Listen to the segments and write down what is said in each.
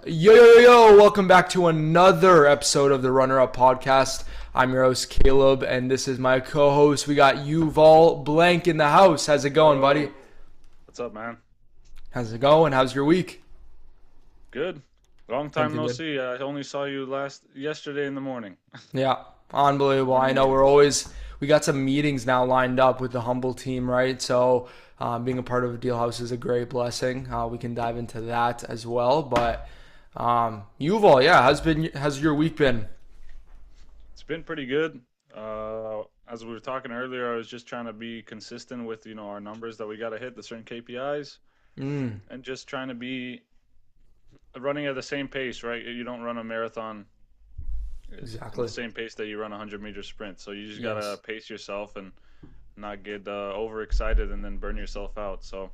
Yo, yo, yo, yo, welcome back to another episode of the Runner Up Podcast. I'm your host, Caleb, and this is my co host. We got Yuval Blank in the house. How's it going, buddy? Yo, what's up, man? How's it going? How's your week? Good. Long time Something no good. see. I only saw you yesterday in the morning. Yeah, unbelievable. I Morning know meetings. we got some meetings now lined up with the Humble team, right? So, being a part of a Deal House is a great blessing. We can dive into that as well. But, Yuval, yeah, how's your week been? It's been pretty good. As we were talking earlier, I was just trying to be consistent with our numbers that we got to hit, the certain KPIs, Mm, and just trying to be running at the same pace, right? You don't run a marathon in the exactly. same pace that you run a 100-meter sprint. So you just gotta Yes. pace yourself and not get overexcited and then burn yourself out. So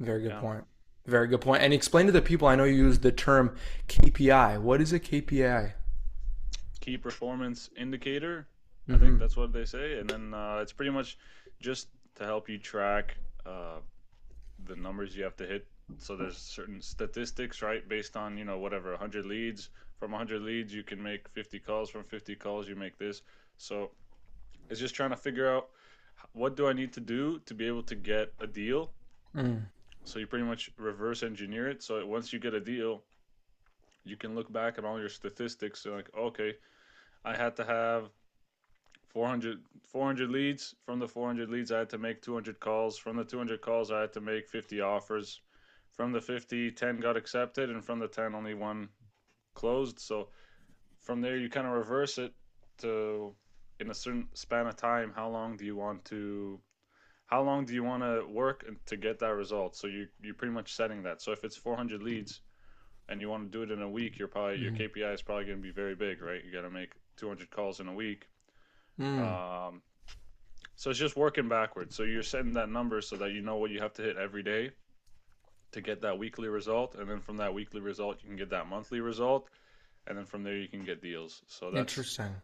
Very good yeah. point. Very good point. And explain to the people, I know you use the term KPI. What is a KPI? Key performance indicator. I think Mm-hmm. that's what they say. And then it's pretty much just to help you track uh, the numbers you have to hit. So there's certain statistics, right? Based on, whatever, 100 leads. From 100 leads, you can make 50 calls. From 50 calls, you make this. So it's just trying to figure out what do I need to do to be able to get a deal. Mm. So you pretty much reverse engineer it. So once you get a deal, you can look back at all your statistics. So like, okay, I had to have 400 leads. From the 400 leads, I had to make 200 calls. From the 200 calls, I had to make 50 offers. From the 50, 10 got accepted, and from the 10, only one closed. So from there, you kind of reverse it to in a certain span of time. How long do you want to work to get that result? So you're pretty much setting that. So if it's 400 leads and you want to do it in a week, your Mm. KPI is probably going to be very big, right? You got to make 200 calls in a week. Mm. Um, so it's just working backwards. So you're setting that number so that you know what you have to hit every day to get that weekly result, and then from that weekly result, you can get that monthly result, and then from there you can get deals. So that's Interesting.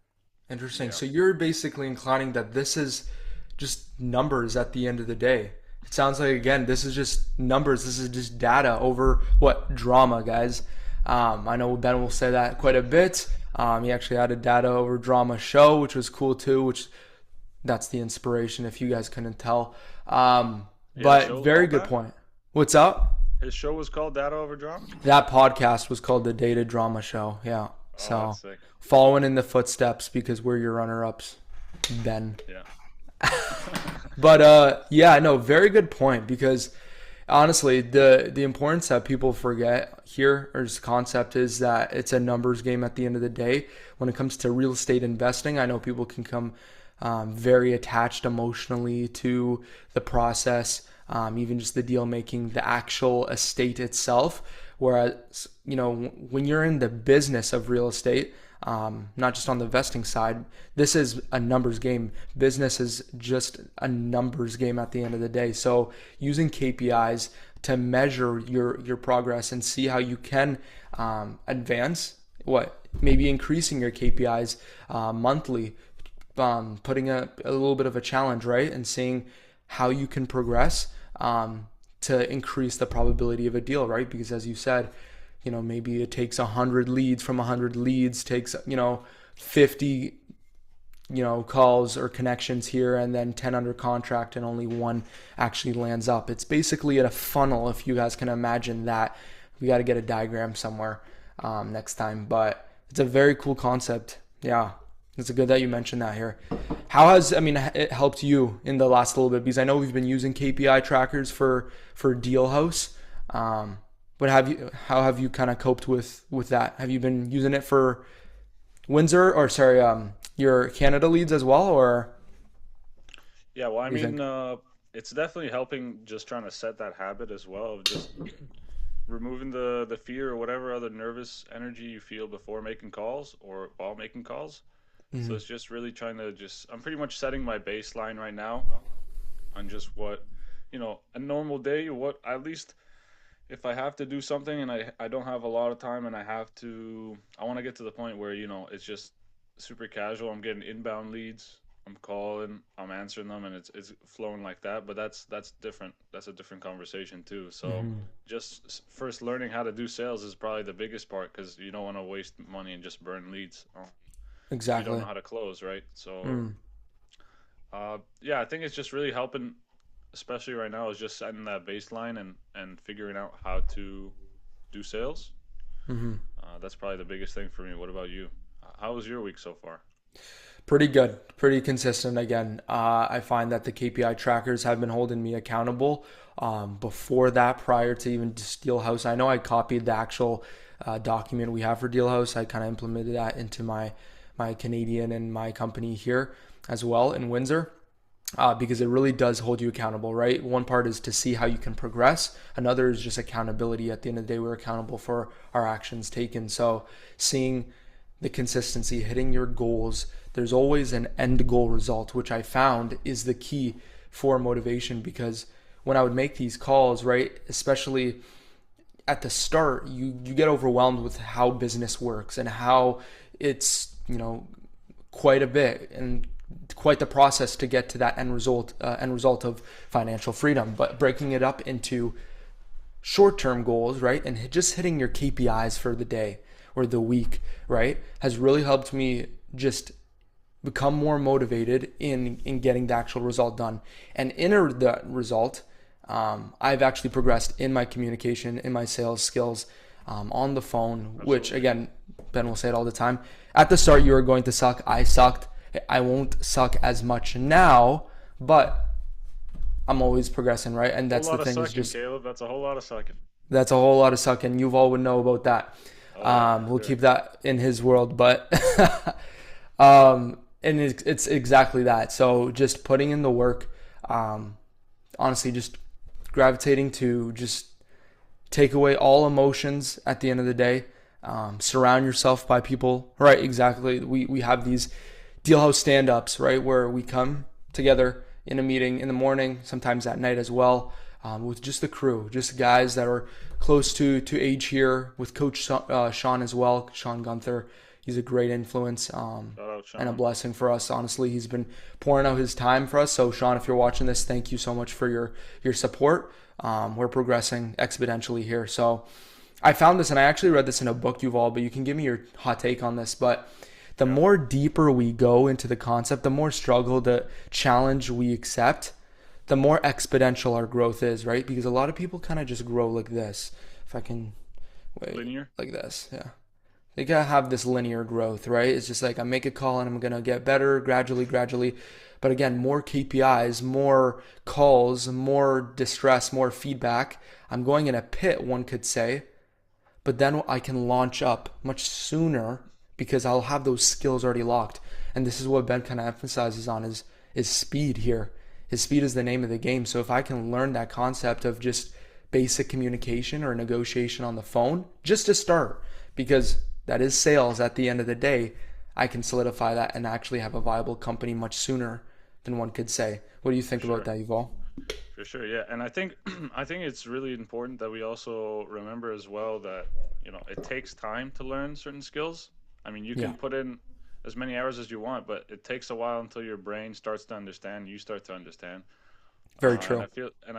Interesting. yeah, So you're basically inclining that this is just numbers at the end of the day. It sounds like, again, this is just numbers. This is just data over what? Drama, guys. I know Ben will say that quite a bit. He actually had a data over drama show, which was cool too, which that's the inspiration if you guys couldn't tell. yeah. His But show was very called good that. point. What's up? His show was called Data Over Drama. That podcast was called the Data Drama Show. Yeah. Oh, that's So sick. following in the footsteps because we're your runner ups, Ben. Yeah. But yeah, no, very good point because honestly, the importance that people forget here or this concept is that it's a numbers game at the end of the day. When it comes to real estate investing, I know people can come very attached emotionally to the process, even just the deal making, the actual estate itself. Whereas, when you're in the business of real estate, not just on the vesting side, this is a numbers game. Business is just a numbers game at the end of the day. So using KPIs to measure your progress and see how you can advance, what maybe increasing your KPIs monthly, putting a little bit of a challenge, right, and seeing how you can progress to increase the probability of a deal, right? Because as you said, maybe it takes 100 leads. From 100 leads takes 50 calls or connections here, and then 10 under contract, and only one actually lands up. It's basically a funnel, if you guys can imagine that. We got to get a diagram somewhere next time, but it's a very cool concept. Yeah, it's good that you Yeah. mentioned that here. How has, I mean, it helped you in the last little bit? Because I know we've been using KPI trackers for Deal House. But how have you kind of coped with that? Have you been using it for Windsor, or sorry, your Canada leads as well, or Yeah. Well, I what do you mean, think? it's definitely helping. Just trying to set that habit as well of just removing the fear or whatever other nervous energy you feel before making calls or while making calls. So Mm, it's just really trying to just I'm pretty much setting my baseline right now on just what a normal day, what at least if I have to do something and I don't have a lot of time and I want to get to the point where it's just super casual. I'm getting inbound leads I'm calling, I'm answering them, and it's flowing like that. But that's different. That's a different conversation too. So Hmm. just first learning how to do sales is probably the biggest part because you don't want to waste money and just burn leads if you don't know Exactly. how to close, right? So Mm. yeah, I think it's just really helping, especially right now, is just setting that baseline and figuring out how to do sales. Hmm. That's probably the biggest thing for me. What about you? How was your week so far? Pretty good, pretty consistent. Again, I find that the KPI trackers have been holding me accountable. Before that, prior to even just Dealhouse, I know I copied the actual document we have for Dealhouse. I kind of implemented that into my Canadian and my company here as well in Windsor. Because it really does hold you accountable, right? One part is to see how you can progress. Another is just accountability. At the end of the day, we're accountable for our actions taken. So seeing the consistency, hitting your goals, there's always an end goal result, which I found is the key for motivation. Because when I would make these calls, right, especially at the start, you get overwhelmed with how business works and how it's, quite a bit and quite the process to get to that end result of financial freedom. But breaking it up into short-term goals, right, and just hitting your KPIs for the day or the week, right, has really helped me just become more motivated in getting the actual result done. And in the result, I've actually progressed in my communication, in my sales skills, on the phone, which Absolutely. again, Ben will say it all the time. At the start, you were going to suck. I sucked. I won't suck as much now, but I'm always progressing, right? And Whole that's the lot of thing is sucking, just Caleb. That's a whole lot of sucking. that's a whole lot of sucking. Yuval would know about that. Oh yeah, for We'll sure. keep that in his world, but and it's exactly that. So just putting in the work, um, honestly, just gravitating to just take away all emotions at the end of the day. Surround yourself by people, right? Exactly. We have these deal house stand ups, right, where we come together in a meeting in the morning, sometimes at night as well, with just the crew, just guys that are close to age here, with Coach Sean as well, Sean Gunther. He's a great influence, Shout out and a Sean. blessing for us. Honestly, he's been pouring out his time for us. So, Sean, if you're watching this, thank you so much for your support. We're progressing exponentially here. So, I found this, and I actually read this in a book, Yuval, but you can give me your hot take on this. But the Yeah. more deeper we go into the concept, the more struggle, the challenge we accept, the more exponential our growth is, right? Because a lot of people kind of just grow like this. If I can, wait, Linear. like this, yeah. They gotta have this linear growth, right? It's just like I make a call and I'm gonna get better gradually, gradually. But again, more KPIs, more calls, more distress, more feedback. I'm going in a pit, one could say, but then I can launch up much sooner because I'll have those skills already locked. And this is what Ben kind of emphasizes on is speed here. His speed is the name of the game. So if I can learn that concept of just basic communication or negotiation on the phone, just to start, because that is sales at the end of the day, I can solidify that and actually have a viable company much sooner than one could say. What do you For think about sure. that, Yuval? For sure. Yeah. And I think I think it's really important that we also remember as well that, it takes time to learn certain skills. I mean, you Yeah, can put in as many hours as you want, but it takes a while until your brain starts to understand, you start to understand. very And true. I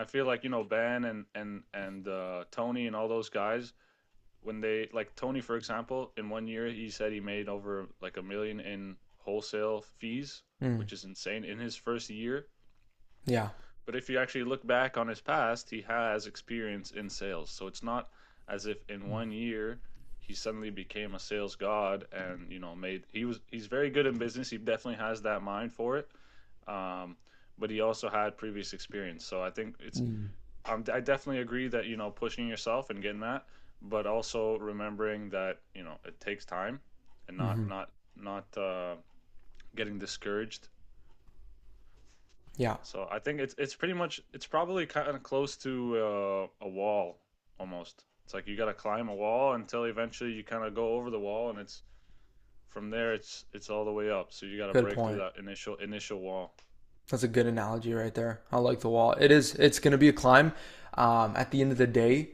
feel like, Ben and Tony and all those guys, when they, like Tony, for example, in one year he said he made over like 1 million in wholesale fees, Mm, which is insane in his first year. yeah. But if you actually look back on his past, he has experience in sales. So it's not as if in one year he suddenly became a sales god and, made he's very good in business. He definitely has that mind for it. Um, but he also had previous experience. So I think Mm, I definitely agree that, pushing yourself and getting that, but also remembering that, it takes time and not mm-hmm. not not getting discouraged. Yeah. So I think it's probably kind of close to a wall almost. It's like you got to climb a wall until eventually you kind of go over the wall, and it's from there it's all the way up. So you got to Good break through point. that initial wall. That's a good analogy right there. I like the wall. It is. It's going to be a climb. At the end of the day,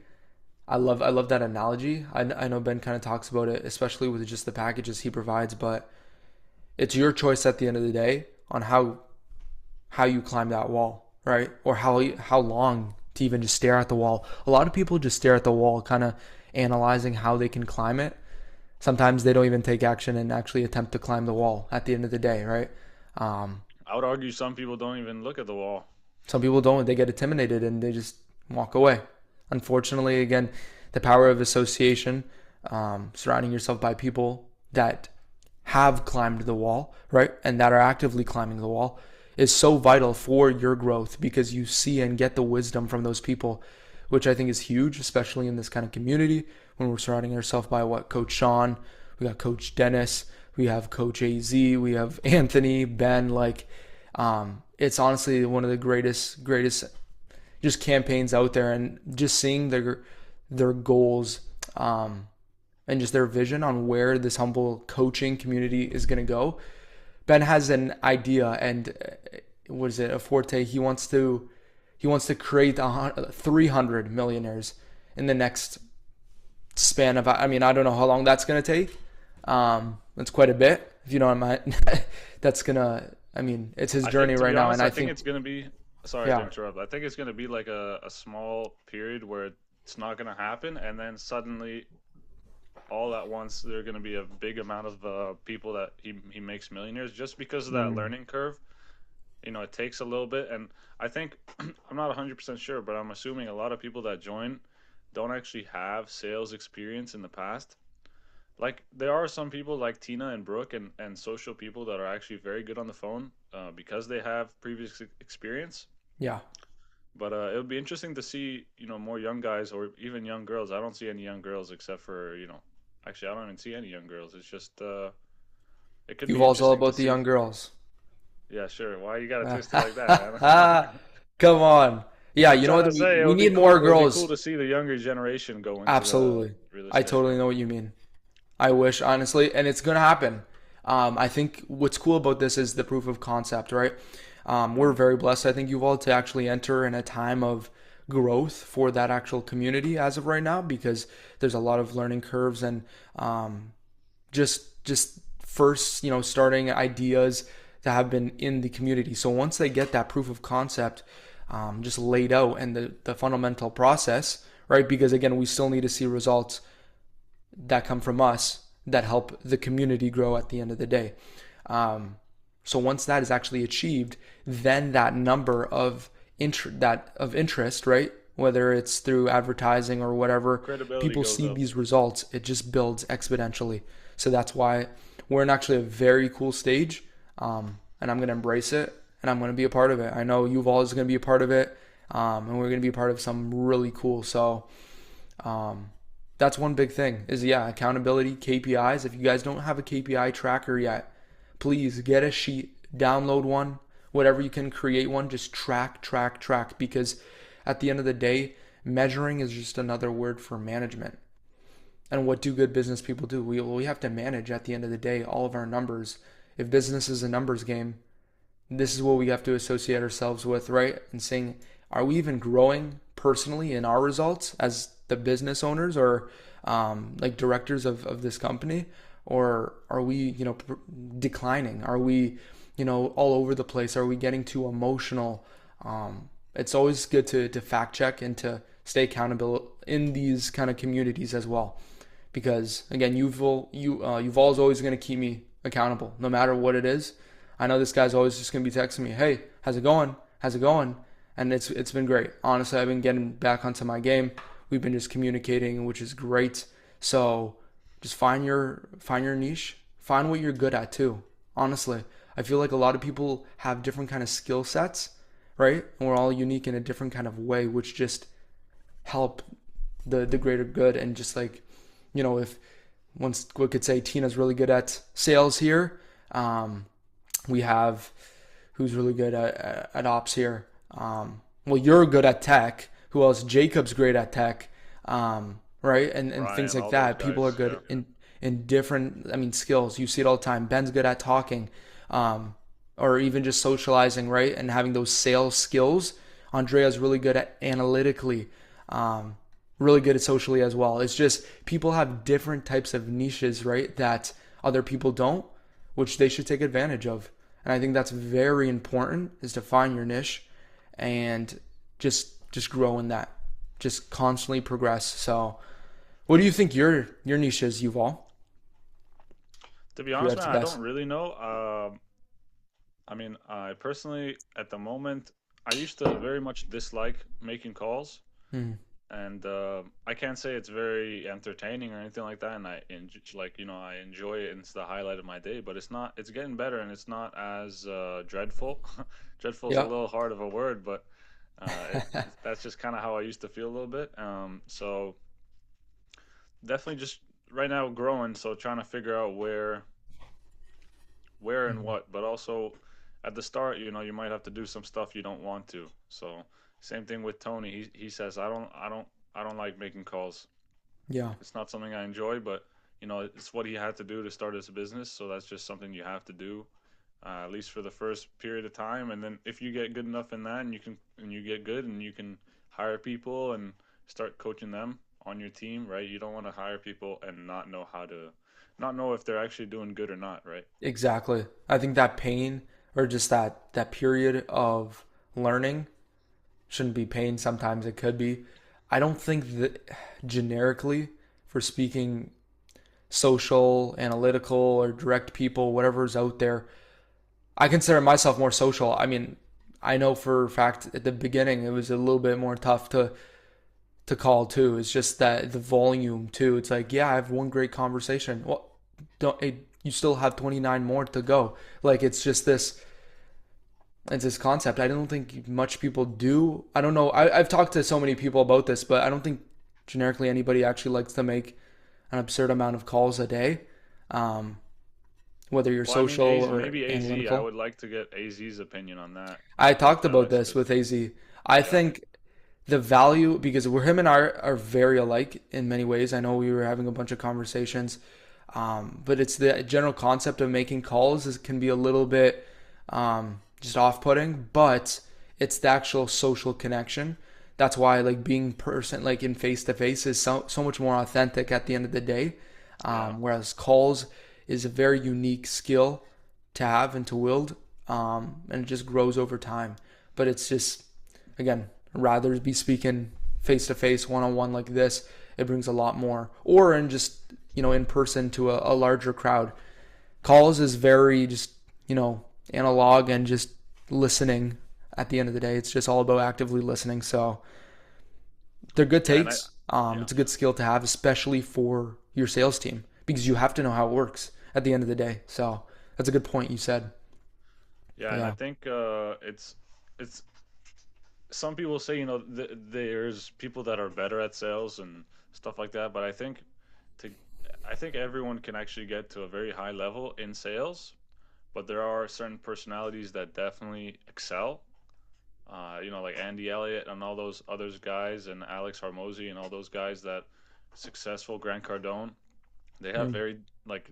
I love that analogy. I know Ben kind of talks about it, especially with just the packages he provides. But it's your choice at the end of the day on how you climb that wall, right? Or how long to even just stare at the wall. A lot of people just stare at the wall, kind of analyzing how they can climb it. Sometimes they don't even take action and actually attempt to climb the wall at the end of the day, right? Um, I would argue some people don't even look at the wall. some people don't. They get intimidated and they just walk away. Unfortunately, again, the power of association, surrounding yourself by people that have climbed the wall, right? And that are actively climbing the wall is so vital for your growth because you see and get the wisdom from those people, which I think is huge, especially in this kind of community when we're surrounding ourselves by what Coach Sean, we got Coach Dennis, we have Coach AZ, we have Anthony, Ben. Like, it's honestly one of the greatest just campaigns out there, and just seeing their goals, and just their vision on where this humble coaching community is going to go. Ben has an idea, and what is it, a forte? He wants to create 300 millionaires in the next span of, I mean, I don't know how long that's going to take. That's quite a bit, if you know what I mean. That's going to, I mean, it's his I journey think, to right be now. honest, And I I think think, it's gonna be. Sorry to yeah, interrupt. I think it's gonna be like a small period where it's not gonna happen, and then suddenly, all at once, there are gonna be a big amount of people that he makes millionaires just because of that mm, learning curve. It takes a little bit, and I think I'm not 100% sure, but I'm assuming a lot of people that join don't actually have sales experience in the past. Like there are some people like Tina and Brooke and social people that are actually very good on the phone because they have previous experience. yeah. But it would be interesting to see, more young guys or even young girls. I don't see any young girls except for, actually, I don't even see any young girls. It's just, it could be Yuval's all interesting to about the see. young girls. Yeah, sure. Why you gotta twist it like that, man? Come on. Yeah, I'm you know trying what? to say it We would be need more cool. It would be cool girls. to see the younger generation go into the Absolutely. real I estate. totally know what you mean. I wish, honestly, and it's going to happen. I think what's cool about this is the proof of concept, right? We're very blessed, I think, Yuval, to actually enter in a time of growth for that actual community as of right now because there's a lot of learning curves and just first, starting ideas that have been in the community. So once they get that proof of concept just laid out and the fundamental process, right? Because again, we still need to see results that come from us that help the community grow at the end of the day. So once that is actually achieved, then that number of interest, right? Whether it's through advertising or whatever, Credibility people goes see up. these results. It just builds exponentially. So that's why we're in actually a very cool stage, and I'm gonna embrace it, and I'm gonna be a part of it. I know Yuval is gonna be a part of it, and we're gonna be a part of something really cool. So that's one big thing is, yeah, accountability, KPIs. If you guys don't have a KPI tracker yet, please get a sheet, download one, whatever you can, create one, just track, because at the end of the day, measuring is just another word for management. And what do good business people do? We have to manage at the end of the day all of our numbers. If business is a numbers game, this is what we have to associate ourselves with, right? And saying, are we even growing personally in our results as the business owners or like directors of this company? Or are we, declining? Are we, all over the place? Are we getting too emotional? It's always good to fact check and to stay accountable in these kind of communities as well. Because again, Yuval's always going to keep me accountable no matter what it is. I know this guy's always just going to be texting me, "Hey, how's it going? How's it going?" And it's been great. Honestly, I've been getting back onto my game. We've been just communicating, which is great. So just find your niche, find what you're good at too. Honestly, I feel like a lot of people have different kind of skill sets, right? And we're all unique in a different kind of way, which just help the greater good. And just like, if once we could say Tina's really good at sales here, we have who's really good at ops here. Well, you're good at tech. Who else? Jacob's great at tech, right? And things Ryan, like all those that. People are guys. Yeah. good in different, skills. You see it all the time. Ben's good at talking, or even just socializing, right? And having those sales skills. Andrea's really good at analytically, really good at socially as well. It's just people have different types of niches, right? That other people don't, which they should take advantage of. And I think that's very important, is to find your niche and just grow in that. Just constantly progress. So what do you think your niche is, Yuval? To be If you honest, had man, to I don't guess. really know. I mean, I personally, at the moment, I used to very much dislike making calls, Hmm. and I can't say it's very entertaining or anything like that. And like I enjoy it, and it's the highlight of my day. But it's not. It's getting better, and it's not as dreadful. Dreadful is a Yeah. little hard of a word, but that's just kind of how I used to feel a little bit. So definitely just right now growing. So trying to figure out where and Mhm. what, but also at the start, you might have to do some stuff you don't want to. So same thing with Tony. He says I don't like making calls. Yeah. It's not something I enjoy, but it's what he had to do to start his business. So that's just something you have to do, at least for the first period of time. And then if you get good enough in that, and you get good, and you can hire people and start coaching them on your team, right? You don't want to hire people and not know if they're actually doing good or not, right? Exactly. I think that pain, or just that period of learning, shouldn't be pain. Sometimes it could be. I don't think that generically, for speaking social, analytical, or direct people, whatever's out there, I consider myself more social. I mean, I know for a fact at the beginning it was a little bit more tough to call too. It's just that the volume too. It's like, yeah, I have one great conversation. Well, don't you still have 29 more to go? Like it's this concept. I don't think much people do. I don't know. I've talked to so many people about this, but I don't think generically anybody actually likes to make an absurd amount of calls a day, um, whether you're Well, I mean, social AZ, or maybe AZ. I analytical. would like to get AZ's opinion on that, I to talked be about honest, this because with AZ. I yeah, think the value, because we're him and I are very alike in many ways. I know we were having a bunch of conversations, but it's the general concept of making calls can be a little bit just off-putting, but it's the actual social connection. That's why like being person like in face to face is so much more authentic at the end of the day. yeah, Whereas calls is a very unique skill to have and to wield, and it just grows over time. But it's just, again, rather be speaking face to face, one on one like this. It brings a lot more, or in just in person to a larger crowd. Calls is very just analog and just listening. At the end of the day, it's just all about actively listening. So they're good yeah, and I takes. yeah. It's a good skill to have, especially for your sales team, because you have to know how it works at the end of the day. So that's a good point you said. Yeah, and I Yeah, think it's some people say there's people that are better at sales and stuff like that, but to I think everyone can actually get to a very high level in sales, but there are certain personalities that definitely excel. Like Andy Elliott and all those others guys, and Alex Hormozy and all those guys that successful Grant Cardone. They have mm, very like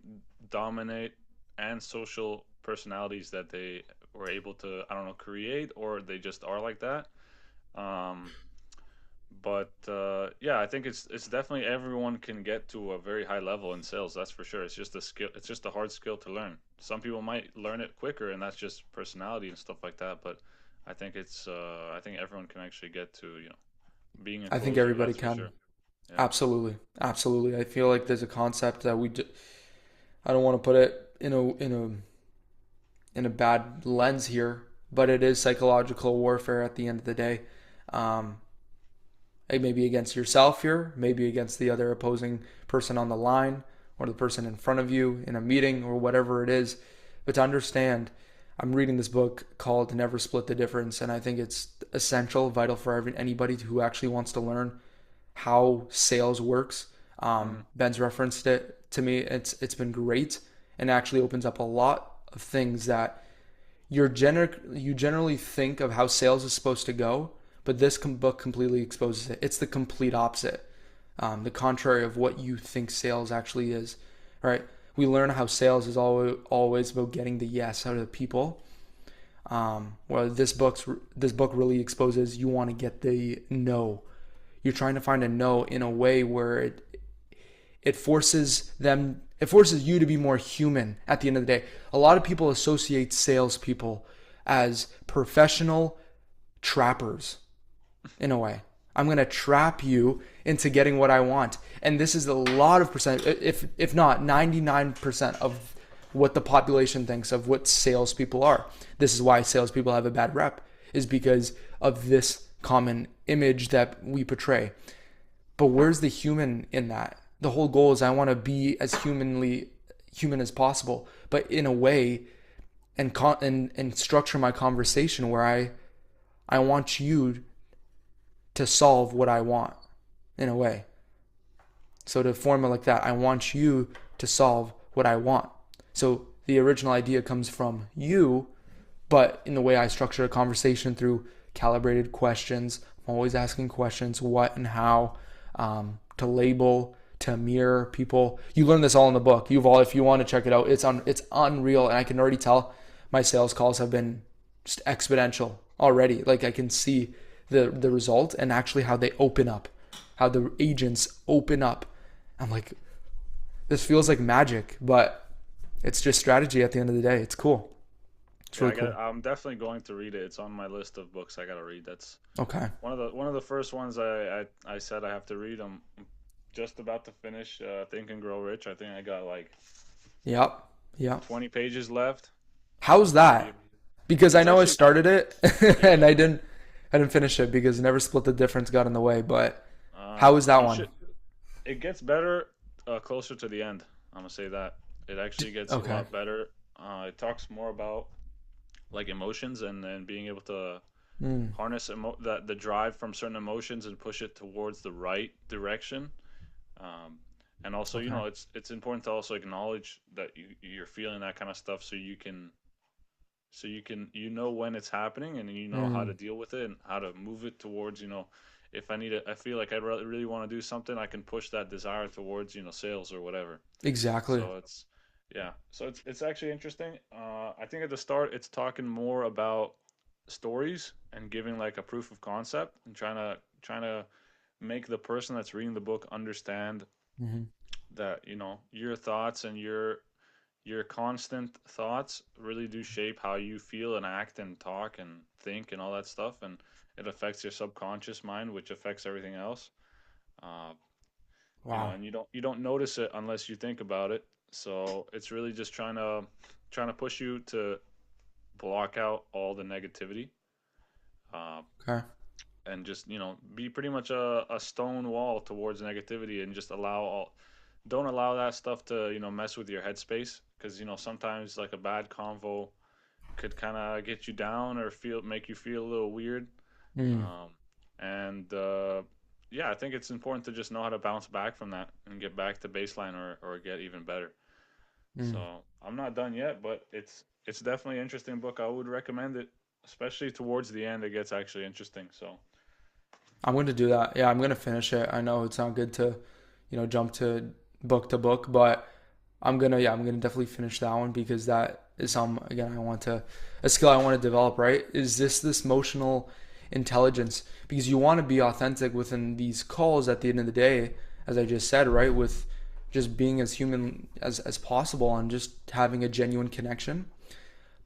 dominate and social personalities that they were able to, I don't know, create, or they just are like that. Um, but yeah, I think it's definitely everyone can get to a very high level in sales. That's for sure. It's just a skill. It's just a hard skill to learn. Some people might learn it quicker, and that's just personality and stuff like that. But I think everyone can actually get to being a I think closer. everybody That's for can. sure. Yeah. Absolutely, absolutely. I feel like there's a concept that I don't want to put it in a bad lens here, but it is psychological warfare at the end of the day. Um, maybe against yourself here, maybe against the other opposing person on the line or the person in front of you in a meeting or whatever it is. But to understand, I'm reading this book called Never Split the Difference, and I think it's essential, vital for anybody who actually wants to learn how sales works. Mm. Ben's referenced it to me. It's been great and actually opens up a lot of things that you generally think of how sales is supposed to go, but this book completely exposes it. It's the complete opposite, the contrary of what you think sales actually is. Right? We learn how sales is always about getting the yes out of the people. Well, this book really exposes you want to get the no. You're trying to find a no in a way where it forces them. It forces you to be more human at the end of the day. A lot of people associate salespeople as professional trappers in a way. I'm going to trap you into getting what I want. And this is a lot of percent, if not 99% of what the population thinks of what salespeople are. This is why salespeople have a bad rep, is because of this common image that we portray. But where's the human in that? The whole goal is I want to be as human as possible, but in a way, and structure my conversation where I want you to solve what I want in a way. So to form it like that, I want you to solve what I want. So the original idea comes from you, but in the way I structure a conversation through calibrated questions, I'm always asking questions, what and how, to label, to mirror people. You learn this all in the book. If you want to check it out, it's unreal, and I can already tell my sales calls have been just exponential already. Like I can see the result and actually how they open up, how the agents open up. I'm like, this feels like magic, but it's just strategy at the end of the day. It's cool. It's really cool. I'm definitely going to read it. It's on my list of books I gotta read. That's Okay. one of the first ones I said I have to read. I'm just about to finish Think and Grow Rich. I think I got like Yep. Yep. 20 pages left. How's that? Because I It's know I actually started it and yeah. I didn't finish it because Never Split the Difference got in the way. But how is that You one? should. It gets better closer to the end. I'm gonna say that it actually gets a Okay. lot better. It talks more about like emotions and being able to Mm, harness that the drive from certain emotions and push it towards the right direction. Um, and also, okay. it's important to also acknowledge that you're feeling that kind of stuff, so you know when it's happening and you know how to Mm, deal with it and how to move it towards if I feel like I really want to do something, I can push that desire towards sales or whatever. exactly. So it's actually interesting. I think at the start it's talking more about stories and giving like a proof of concept and trying to make the person that's reading the book understand Hmm. that your thoughts and your constant thoughts really do shape how you feel and act and talk and think and all that stuff, and it affects your subconscious mind, which affects everything else. uh, Wow. and you don't notice it unless you think about it. So it's really just trying to push you to block out all the negativity, uh, Okay. and just be pretty much a stone wall towards negativity, and just don't allow that stuff to mess with your headspace, because sometimes like a bad convo could kind of get you down or make you feel a little weird. Mm, um, and yeah, I think it's important to just know how to bounce back from that and get back to baseline, or get even better. mm. So I'm not done yet, but it's definitely an interesting book. I would recommend it, especially towards the end. It gets actually interesting. So I'm going to do that. Yeah, I'm going to finish it. I know it's not good to, jump to book, but I'm gonna definitely finish that one because that is again, a skill I want to develop, right? Is this emotional intelligence? Because you want to be authentic within these calls at the end of the day, as I just said, right? With just being as human as possible and just having a genuine connection.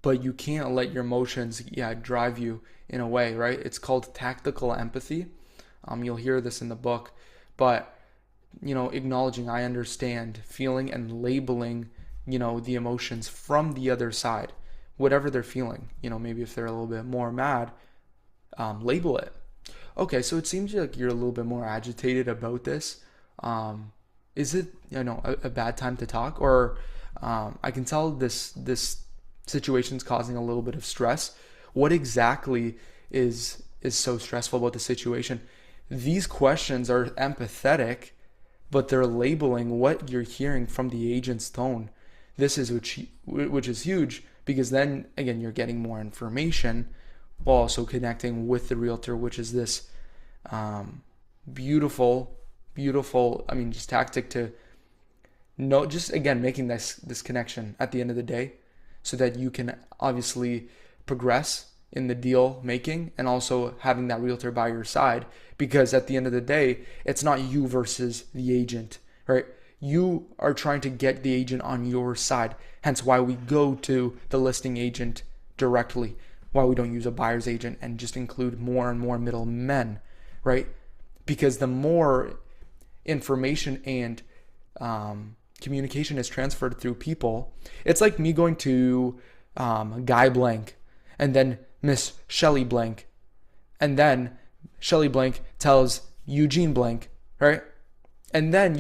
But you can't let your emotions, yeah, drive you in a way, right? It's called tactical empathy. You'll hear this in the book, but acknowledging I understand, feeling and labeling, the emotions from the other side, whatever they're feeling. Maybe if they're a little bit more mad, label it. Okay, so it seems like you're a little bit more agitated about this. Um, is it, a bad time to talk, or I can tell this situation's causing a little bit of stress. What exactly is so stressful about the situation? These questions are empathetic, but they're labeling what you're hearing from the agent's tone. This is which is huge because then again you're getting more information while also connecting with the realtor, which is this um, beautiful, beautiful. I mean, just tactic to know, just again making this connection at the end of the day, so that you can obviously progress in the deal making and also having that realtor by your side, because at the end of the day it's not you versus the agent, right? You are trying to get the agent on your side. Hence why we go to the listing agent directly. Why we don't use a buyer's agent and just include more and more middlemen, right? Because the more information and communication is transferred through people, it's like me going to Guy Blank and then Miss Shelley Blank, and then Shelley Blank tells Eugene Blank, right? And then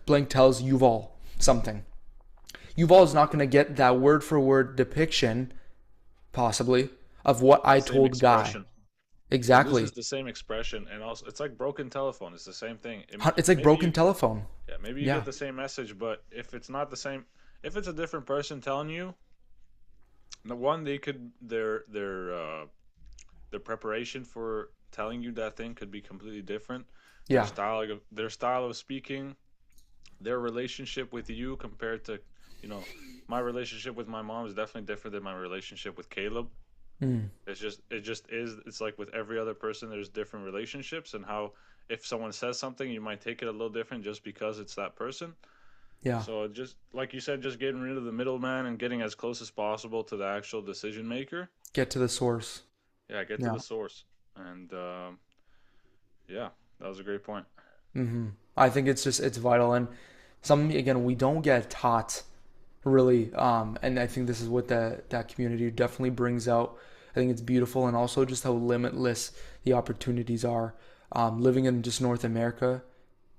Blank tells Yuval something. Yuval is not going to get that word for word depiction, possibly, of what The I same told Guy. expression. It Exactly. loses the same expression, and also it's like broken telephone. It's the same thing. It's like Maybe broken you, telephone. yeah, maybe you Yeah. get the same message, but if it's not the same, if it's a different person telling you, the one they could their preparation for telling you that thing could be completely different. Yeah. Their style of speaking, their relationship with you compared to, you know, my relationship with my mom is definitely different than my relationship with Caleb. Mm. It just is. It's like with every other person, there's different relationships, and how if someone says something, you might take it a little different just because it's that person. Yeah. So just like you said, just getting rid of the middleman and getting as close as possible to the actual decision maker. Get to the source. Yeah, get to Yeah. the source. And yeah, that was a great point. I think it's vital, and some again we don't get taught really, and I think this is what that community definitely brings out. I think it's beautiful, and also just how limitless the opportunities are. Living in just North America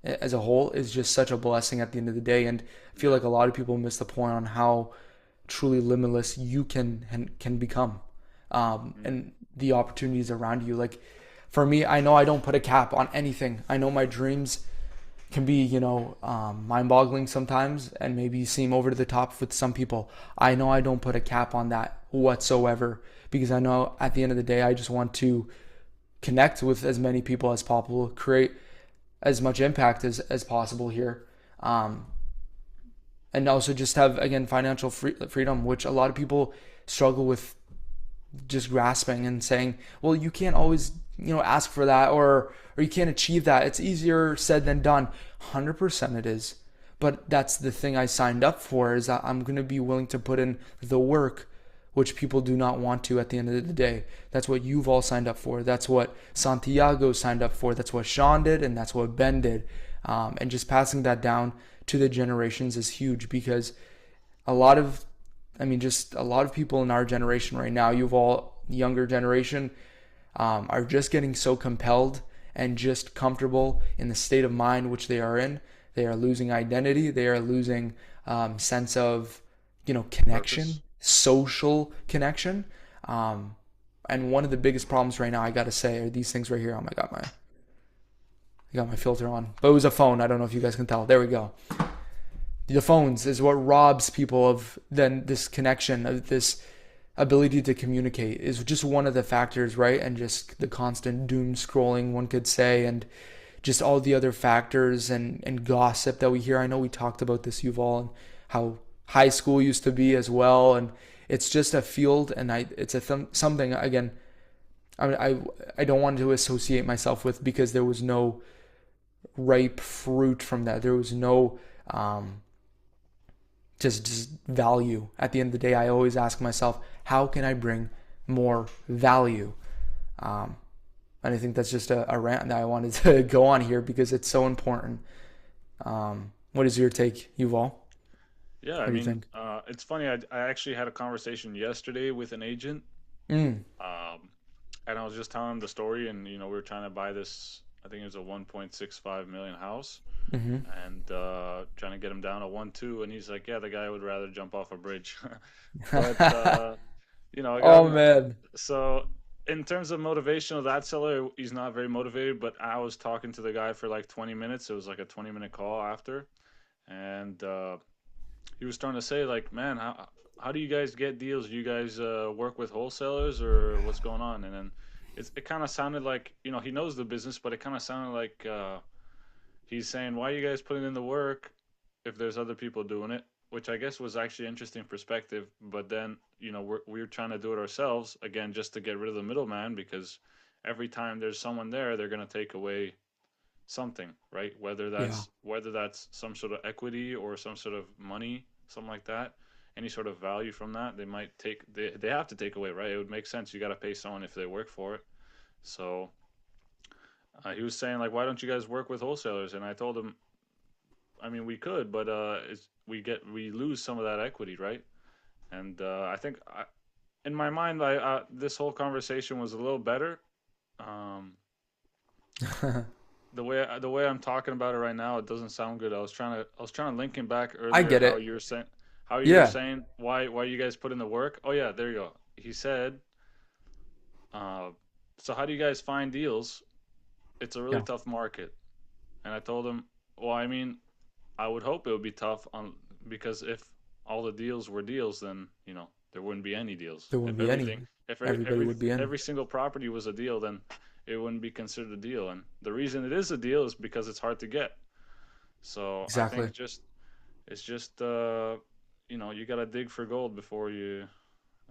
as a whole is just such a blessing at the end of the day, and I feel Yeah. like a lot of people miss the point on how truly limitless you can become, Mm. and the opportunities around you. Like for me, I know I don't put a cap on anything. I know my dreams can be, mind-boggling sometimes and maybe seem over to the top with some people. I know I don't put a cap on that whatsoever because I know at the end of the day, I just want to connect with as many people as possible, create as much impact as possible here. Um, and also just have, again, financial freedom, which a lot of people struggle with just grasping and saying, well, you can't always, ask for that or you can't achieve that. It's easier said than done. 100% it is. But that's the thing I signed up for is that I'm going to be willing to put in the work which people do not want to at the end of the day. That's what you've all signed up for. That's what Santiago signed up for. That's what Sean did, and that's what Ben did. And just passing that down to the generations is huge because a lot of just a lot of people in our generation right now, you've all younger generation, are just getting so compelled and just comfortable in the state of mind which they are in. They are losing identity. They are losing sense of connection, Purpose. social connection. Um, and one of the biggest problems right now, I gotta say, are these things right here. Oh my god, I got my filter on, but it was a phone. I don't know if you guys can tell. There we go. The phones is what robs people of then this connection, of this ability to communicate, is just one of the factors, right? And just the constant doom scrolling, one could say, and just all the other factors and gossip that we hear. I know we talked about this, Yuval, and how high school used to be as well, and it's just a field, and it's something again. I don't want to associate myself with because there was no ripe fruit from that. There was no just value. At the end of the day, I always ask myself, how can I bring more value? Um, and I think that's just a rant that I wanted to go on here because it's so important. What is your take, Yuval? Yeah, What I do you mean, think? it's funny. I actually had a conversation yesterday with an agent, Mm, um, and I was just telling him the story, and we were trying to buy this. I think it was a 1.65 million house, mm-hmm. and trying to get him down to 1.2, and he's like, "Yeah, the guy would rather jump off a bridge." But I got Oh him. man. So in terms of motivation of that seller, he's not very motivated. But I was talking to the guy for like 20 minutes. It was like a 20-minute call after, and he was starting to say like, "Man, how do you guys get deals? Do you guys work with wholesalers or what's going on?" And then it kind of sounded like he knows the business, but it kind of sounded like he's saying, "Why are you guys putting in the work if there's other people doing it?" Which I guess was actually interesting perspective. But then we're trying to do it ourselves again just to get rid of the middleman because every time there's someone there, they're gonna take away something, right? Yeah. Whether that's some sort of equity or some sort of money, something like that. Any sort of value from that, they have to take away, right? It would make sense. You got to pay someone if they work for it. So he was saying like, why don't you guys work with wholesalers? And I told him, I mean, we could, but we lose some of that equity, right? And in my mind, I this whole conversation was a little better. Um, the way I'm talking about it right now, it doesn't sound good. I was trying to link him back I earlier get how it. you were saying Yeah. why you guys put in the work. Oh yeah, there you go. He said, uh, so how do you guys find deals? It's a really Yeah. tough market. And I told him, well, I mean, I would hope it would be tough on because if all the deals were deals, then there wouldn't be any deals. There wouldn't be any. If Everybody would be in. every single property was a deal, then it wouldn't be considered a deal. And the reason it is a deal is because it's hard to get. So I Exactly. think it's just you gotta dig for gold before you.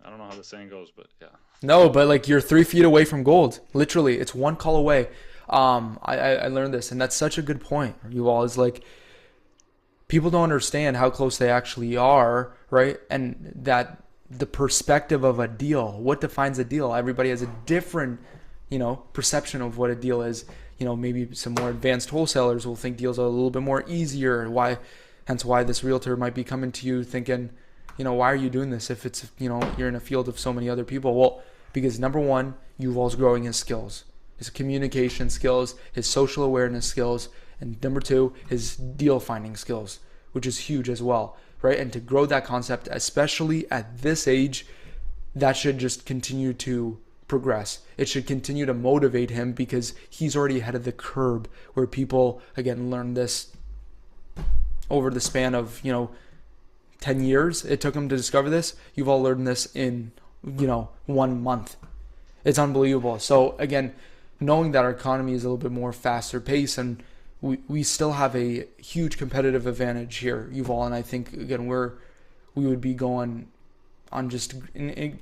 I don't know how the saying goes, but yeah. No, but like you're 3 feet away from gold. Literally, it's one call away. I learned this, and that's such a good point. You all is like people don't understand how close they actually are, right? And that the perspective of a deal, what defines a deal? Everybody has a different, perception of what a deal is. Maybe some more advanced wholesalers will think deals are a little bit more easier. Hence why this realtor might be coming to you thinking, why are you doing this if it's, you're in a field of so many other people? Well, because number one, Yuval's growing his skills, his communication skills, his social awareness skills, and number two, his deal finding skills, which is huge as well, right? And to grow that concept, especially at this age, that should just continue to progress. It should continue to motivate him because he's already ahead of the curve where people, again, learn this over the span of, 10 years it took him to discover this. You've all learned this in, 1 month. It's unbelievable. So again, knowing that our economy is a little bit more faster pace and we still have a huge competitive advantage here, Yuval, and I think again we would be going on just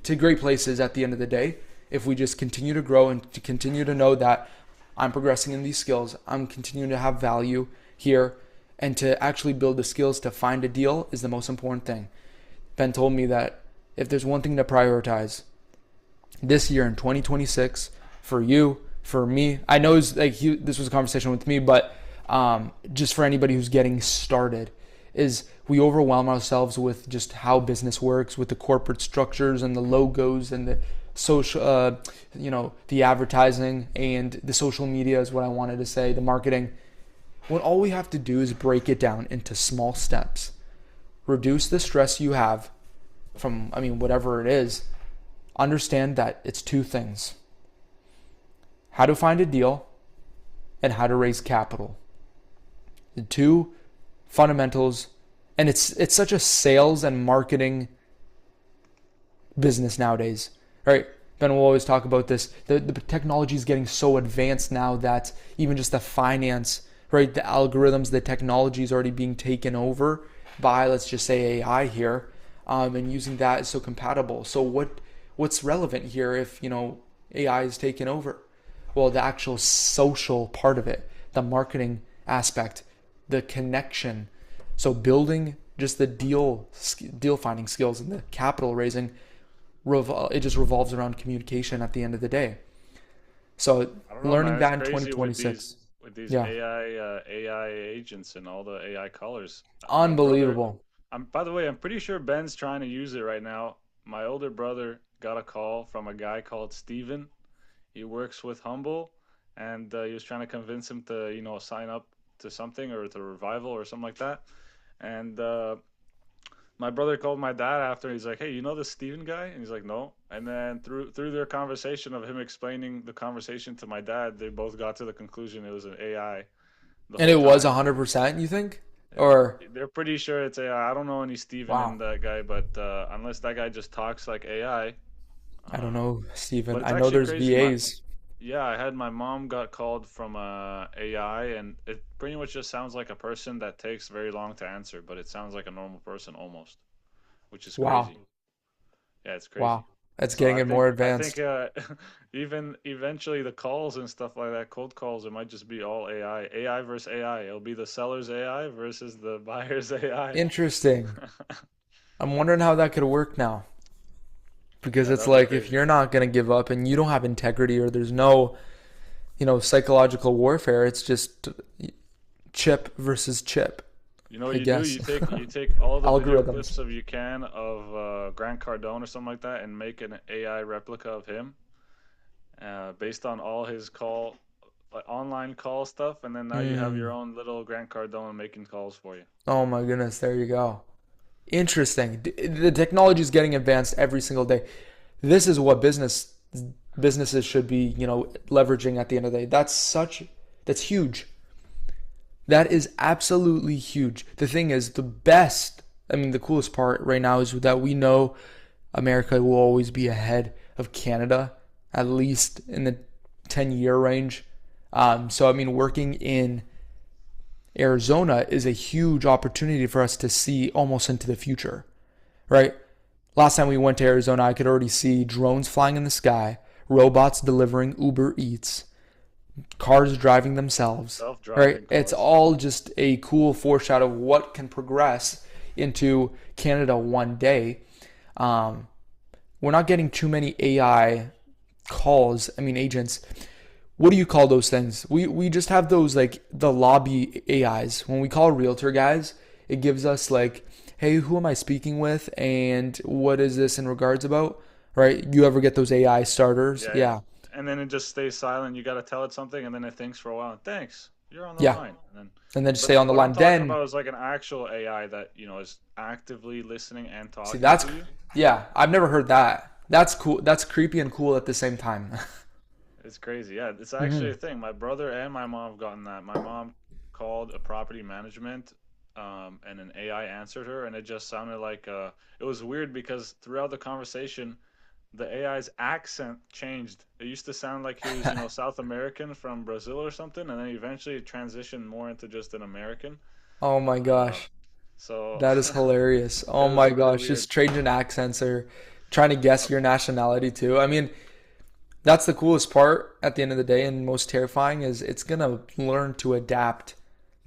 to great places at the end of the day if we just continue to grow and to continue to know that I'm progressing in these skills, I'm continuing to have value here, and to actually build the skills to find a deal is the most important thing. Ben told me that if there's one thing to prioritize this year in 2026 for you, for me, I know this was a conversation with me, but just for anybody who's getting started, is we overwhelm ourselves with just how business works, with the corporate structures and the logos and the social, the advertising and the social media is what I wanted to say, the marketing. When all we have to do is break it down into small steps, reduce the stress you have from, whatever it is, understand that it's two things: how to find a deal and how to raise capital. The two fundamentals, and it's such a sales and marketing business nowadays, right? Ben will always talk about this. The technology is getting so advanced now that even just the finance, right, the algorithms, the technology is already being taken over by, let's just say, AI here, and using that is so compatible. So what's relevant here if AI is taken over? Well, the actual social part of it, the marketing aspect, the connection. So building just the deal finding skills and the capital raising, it just revolves around communication at the end of the day. So I don't know, learning man. It's that in crazy 2026, with these yeah, AI agents and all the AI colors. My brother, unbelievable. by the way, I'm pretty sure Ben's trying to use it right now. My older brother got a call from a guy called Steven. He works with Humble, and he was trying to convince him to, sign up to something or to Revival or something like that. And my brother called my dad after. He's like, "Hey, you know this Steven guy?" And he's like, "No." And then through their conversation of him explaining the conversation to my dad, they both got to the conclusion it was an AI the And whole it was time. 100%, you think? Or They're pretty sure it's AI. I don't know any Steven in wow, that guy, but unless that guy just talks like AI. I don't Uh, know, Steven. but it's I know actually there's crazy. VAs. Yeah, I had my mom got called from AI, and it pretty much just sounds like a person that takes very long to answer, but it sounds like a normal person almost, which is Wow, crazy. Yeah, it's crazy. wow. It's So getting more I think advanced. even eventually the calls and stuff like that, cold calls, it might just be all AI, AI versus AI. It'll be the seller's AI versus the buyer's AI. Interesting. I'm wondering how that could work now. Because Yeah, it's that'd be like if crazy. you're not going to give up and you don't have integrity or there's no, psychological warfare, it's just chip versus chip, You know what I you do? guess. You take all the video Algorithms. clips of you can of Grant Cardone or something like that, and make an AI replica of him, based on all his call, like online call stuff, and then now you have your Hmm. own little Grant Cardone making calls for you. Oh my goodness, there you go. Interesting. The technology is getting advanced every single day. This is what businesses should be, leveraging at the end of the day. That's huge. That is absolutely huge. The thing is, the coolest part right now is that we know America will always be ahead of Canada, at least in the 10-year range. So, working in Arizona is a huge opportunity for us to see almost into the future, right? Last time we went to Arizona, I could already see drones flying in the sky, robots delivering Uber Eats, cars driving themselves, right? Self-driving It's cars. all just a cool foreshadow of what can progress into Canada one day. Um, we're not getting too many AI calls, agents. What do you call those things? We just have those like the lobby AIs. When we call realtor guys, it gives us like, hey, who am I speaking with and what is this in regards about? Right? You ever get those AI starters? Yeah, yeah. Yeah. And then it just stays silent. You got to tell it something, and then it thinks for a while. Thanks, you're on the Yeah. line. And then, And then just stay but on the what I'm line. talking Then about is like an actual AI that is actively listening and see talking that's to you. yeah, I've never heard that. That's cool. That's creepy and cool at the same time. It's crazy. Yeah, it's actually Hmm. a thing. My brother and my mom have gotten that. My mom called a property management, and an AI answered her, and it just sounded like it was weird because throughout the conversation, the AI's accent changed. It used to sound like he was, South American from Brazil or something, and then eventually it transitioned more into just an American. Oh my Uh, gosh. so That is hilarious. it Oh was my really gosh. weird. Just changing accents or trying to guess your nationality too. That's the coolest part at the end of the day and most terrifying is it's going to learn to adapt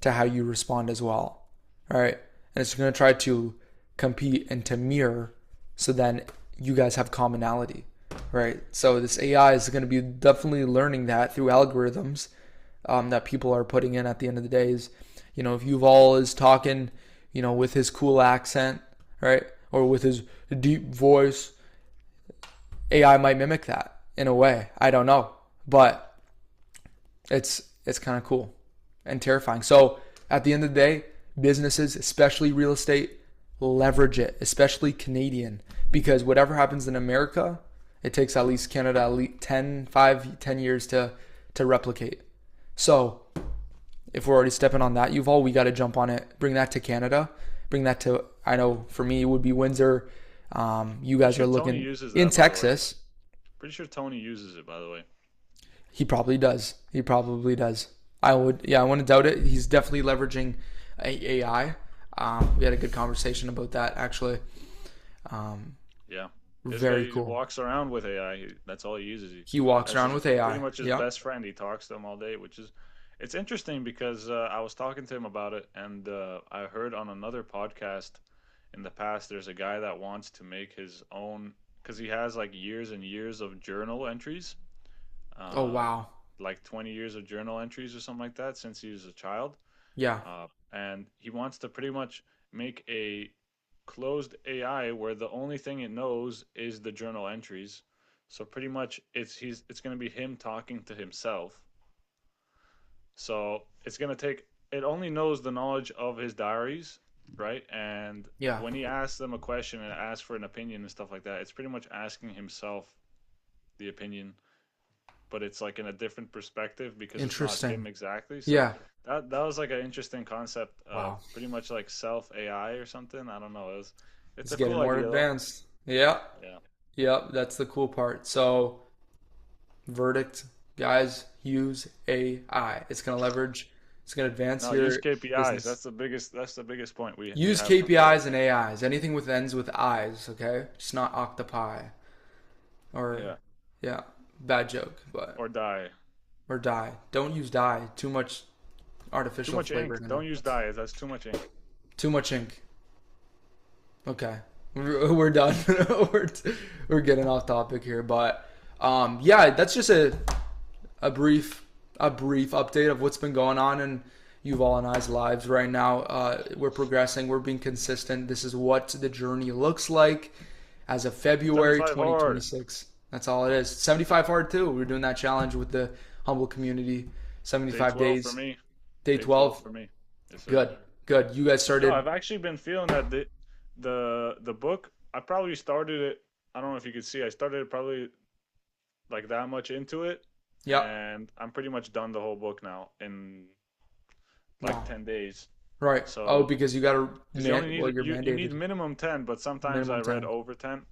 to how you respond as well. All right. And it's going to try to compete and to mirror so then you guys have commonality. Right. So this AI is going to be definitely learning that through algorithms that people are putting in at the end of the day is, if Yuval is talking, with his cool accent, right? Or with his deep voice, AI might mimic that in a way. I don't know, but it's kind of cool and terrifying. So at the end of the day, businesses, especially real estate, leverage it, especially Canadian, because whatever happens in America, it takes at least Canada at least 10 years to replicate. So if we're already stepping on that, Yuval, we got to jump on it. Bring that to Canada. Bring that to, I know for me, it would be Windsor. You Pretty guys are sure Tony looking uses in that, by the way. Texas. Pretty sure Tony uses it, by the way. He probably does. He probably does. I wouldn't doubt it. He's definitely leveraging AI. We had a good conversation about that actually. Um, Yeah. This guy Very cool. walks around with AI. That's all he uses. He walks That's around his with pretty AI. much his Yeah. best friend. He talks to him all day, which is it's interesting because I was talking to him about it, and I heard on another podcast in the past there's a guy that wants to make his own because he has like years and years of journal entries, Oh uh, wow. like 20 years of journal entries or something like that since he was a child, Yeah. and he wants to pretty much make a closed AI where the only thing it knows is the journal entries. So pretty much it's going to be him talking to himself. So it's going to take it only knows the knowledge of his diaries, right? And Yeah. when he asks them a question and asks for an opinion and stuff like that, it's pretty much asking himself the opinion, but it's like in a different perspective because it's not him Interesting. exactly. So Yeah. that was like an interesting concept, Wow. pretty much like self AI or something. I don't know. It's It's a getting cool more idea though. advanced. Yeah. Yeah. Yep. That's the cool part. So verdict, guys, use AI. It's gonna leverage. It's gonna advance No, use your KPIs. business. That's the biggest point we Use have from today. KPIs and AIs. Anything with ends with eyes. Okay, just not octopi. Or Yeah. yeah, bad joke, but Or dye. or dye. Don't use dye. Too much Too artificial much flavor ink. in Don't there. use dye. That's too much ink. Too much ink. Okay, we're done. we're we're getting off topic here, but yeah, that's just a brief update of what's been going on in Yuval and I's lives right now. We're progressing. We're being consistent. This is what the journey looks like as of February 75 hard. 2026. That's all it is. 75 hard too. We're doing that challenge with the humble community. Day 75 12 for days. me. Day Day 12 12. for me. Yes, sir. Good. Good. You guys No, started. I've actually been feeling that the book. I probably started it. I don't know if you could see. I started it probably like that much into it, Yeah. and I'm pretty much done the whole book now in like No. 10 days. Right. Oh, So because you got to because you only well, need you're you need mandated minimum 10, but sometimes I minimum read 10. over 10.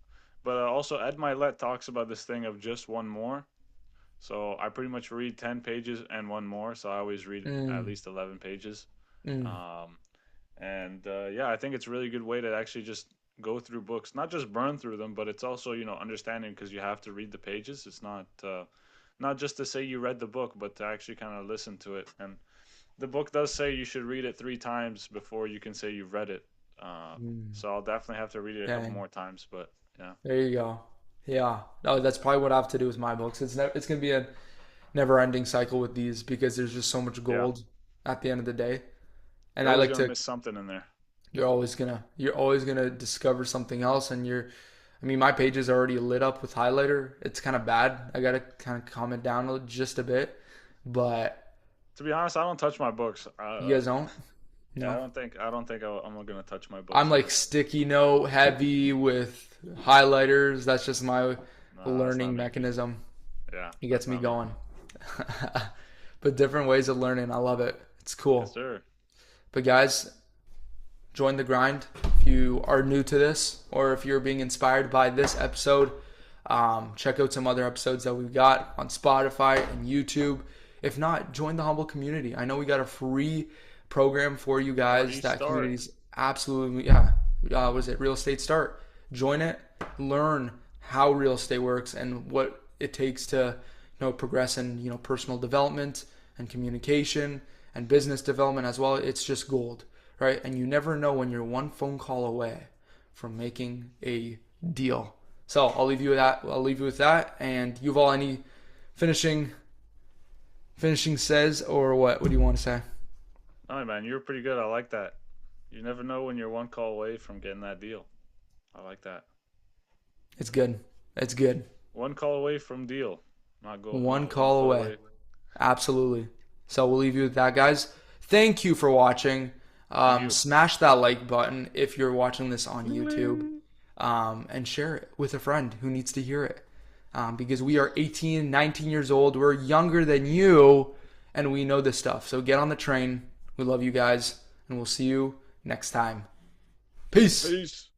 But also Ed Milet talks about this thing of just one more. So I pretty much read 10 pages and one more. So I always read at Mm, least 11 pages. mm, Um, and yeah, I think it's a really good way to actually just go through books, not just burn through them, but it's also understanding because you have to read the pages. It's not just to say you read the book, but to actually kind of listen to it. And the book does say you should read it 3 times before you can say you've read it. Uh, mm. so I'll definitely have to read it a couple Dang. more times. But yeah, There you go. Yeah. No, that's probably what I have to do with my books. It's gonna be a never-ending cycle with these because there's just so much yeah, gold at the end of the day. And you're I always like gonna to miss something in there. you're always gonna discover something else and I mean my page is already lit up with highlighter. It's kind of bad. I gotta kind of calm it down just a bit. But To be honest, I don't touch my books. you guys don't? Yeah, No. I don't think I'm gonna touch my I'm books like ever. sticky note heavy with highlighters. That's just my No, that's not learning me. mechanism. Yeah, It gets that's me not me. going. But different ways of learning. I love it. It's Yes, cool. sir. But guys, join the grind if you are new to this or if you're being inspired by this episode. Check out some other episodes that we've got on Spotify and YouTube. If not, join the humble community. I know we got a free program for you guys. Already That start. community's absolutely, yeah. Was it Real Estate Start? Join it. Learn how real estate works and what it takes to progress in personal development and communication and business development as well. It's just gold, right? And you never know when you're one phone call away from making a deal. So I'll leave you with that. I'll leave you with that. And Yuval, any finishing says or what? What do you want to say? All right, man, you're pretty good. I like that. You never know when you're one call away from getting that deal. I like that. It's good. It's good. One call away from deal. Not go. One Not one call call away. away. Absolutely. So we'll leave you with that, guys. Thank you for watching. Thank you. Smash that like button if you're watching this on YouTube, and share it with a friend who needs to hear it. Because we are 18, 19 years old. We're younger than you, and we know this stuff. So get on the train. We love you guys, and we'll see you next time. Peace. Peace.